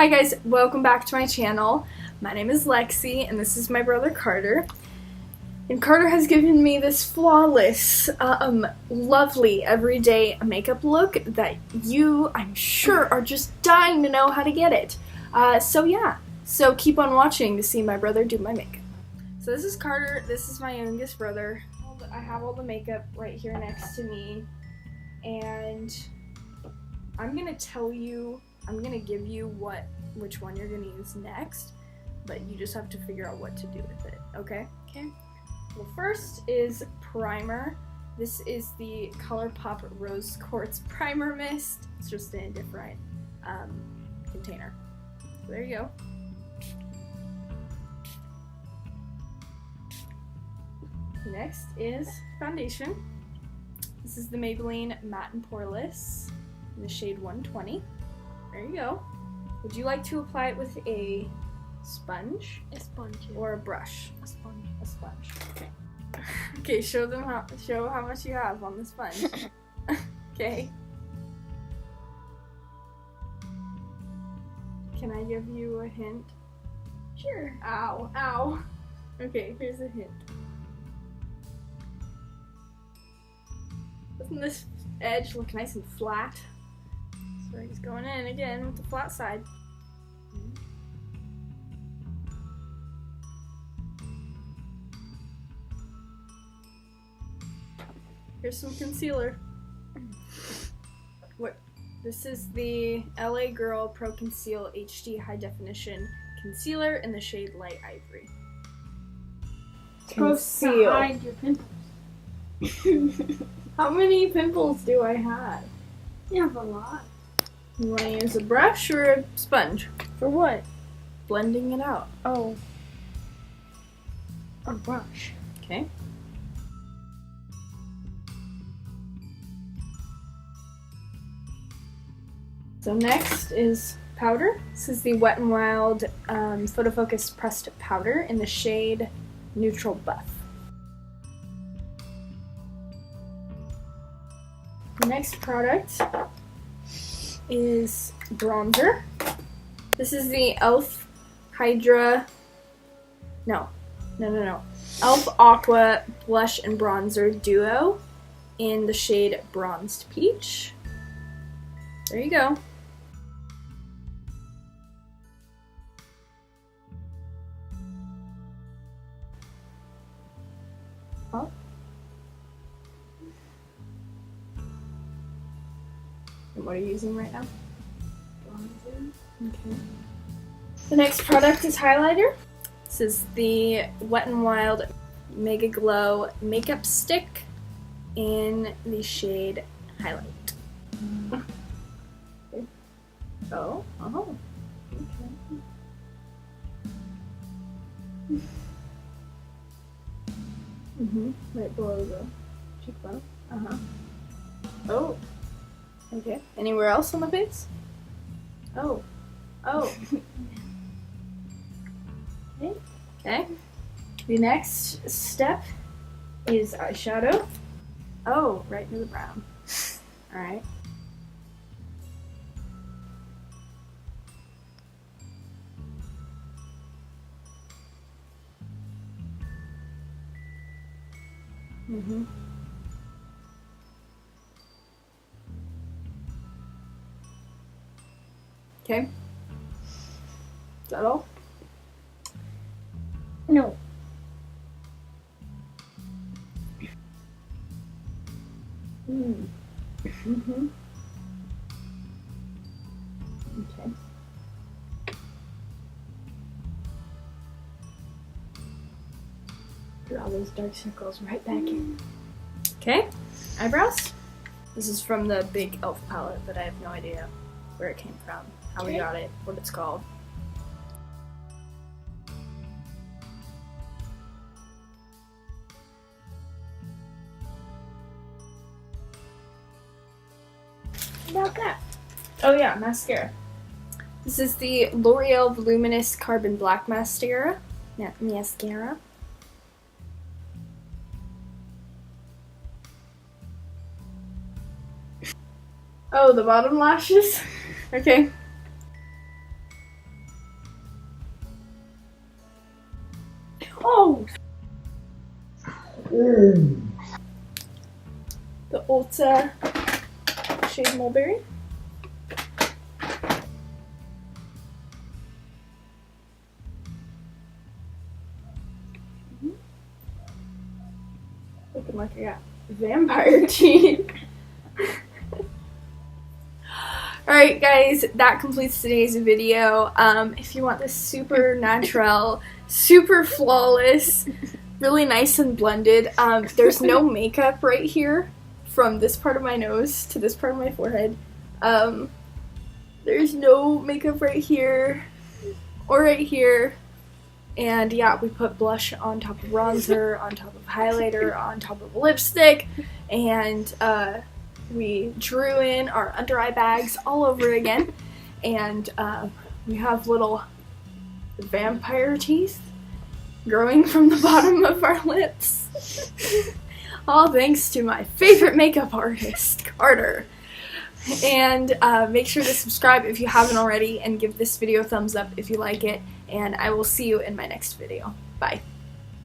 Hi guys, welcome back to my channel. My name is Lexi and this is my brother Carter. And Carter has given me this flawless, lovely everyday makeup look that you, I'm sure, are just dying to know how to get it. So keep on watching to see my brother do my makeup. So this is Carter, this is my youngest brother. I have all the makeup right here next to me. And I'm gonna give you which one you're gonna use next, but you just have to figure out what to do with it, okay? Okay. Well, first is primer. This is the ColourPop Rose Quartz Primer Mist. It's just in a different container. So there you go. Next is foundation. This is the Maybelline Matte and Poreless in the shade 120. There you go. Would you like to apply it with a sponge? A sponge. Or a brush? A sponge. A sponge. Okay. Okay, show how much you have on the sponge. Okay. Can I give you a hint? Sure. Ow, ow. Okay, here's a hint. Doesn't this edge look nice and flat? So he's going in again with the flat side. Here's some concealer. This is the LA Girl Pro Conceal HD High Definition Concealer in the shade Light Ivory. Conceal. To hide your pimples. How many pimples do I have? You have a lot. You want to use a brush or a sponge? For what? Blending it out. Oh. A brush. Okay. So next is powder. This is the Wet n Wild Photo Focus Pressed Powder in the shade Neutral Buff. The next product is bronzer. This is the e.l.f. e.l.f. Aqua Blush and Bronzer Duo in the shade Bronzed Peach. There you go. Oh. And what are you using right now? Bronzer. Okay. The next product is highlighter. This is the Wet n Wild Mega Glow Makeup Stick in the shade Highlight. Okay. Oh. Okay. Right below the cheekbone. Oh. Okay. Anywhere else on the face? Oh. Okay. The next step is eyeshadow. Oh, right near the brown. Alright. Okay. Is that all? No. Okay. Draw those dark circles right back in. Okay. Eyebrows. This is from the big e.l.f. palette, but I have no idea where it came from, how we got it, what it's called. About that. Oh yeah, mascara. This is the L'Oreal Voluminous Carbon Black Mascara. Mascara. Oh, the bottom lashes? Okay. Oh! The Ulta shade Mulberry. Looking like I got vampire teeth. Alright guys, that completes today's video. If you want this super natural, super flawless, really nice and blended, there's no makeup right here from this part of my nose to this part of my forehead. There's no makeup right here or right here. And yeah, we put blush on top of bronzer, on top of highlighter, on top of lipstick, and we drew in our under eye bags all over again. And we have little vampire teeth growing from the bottom of our lips. All thanks to my favorite makeup artist, Carter. And make sure to subscribe if you haven't already, and give this video a thumbs up if you like it, and I will see you in my next video. Bye.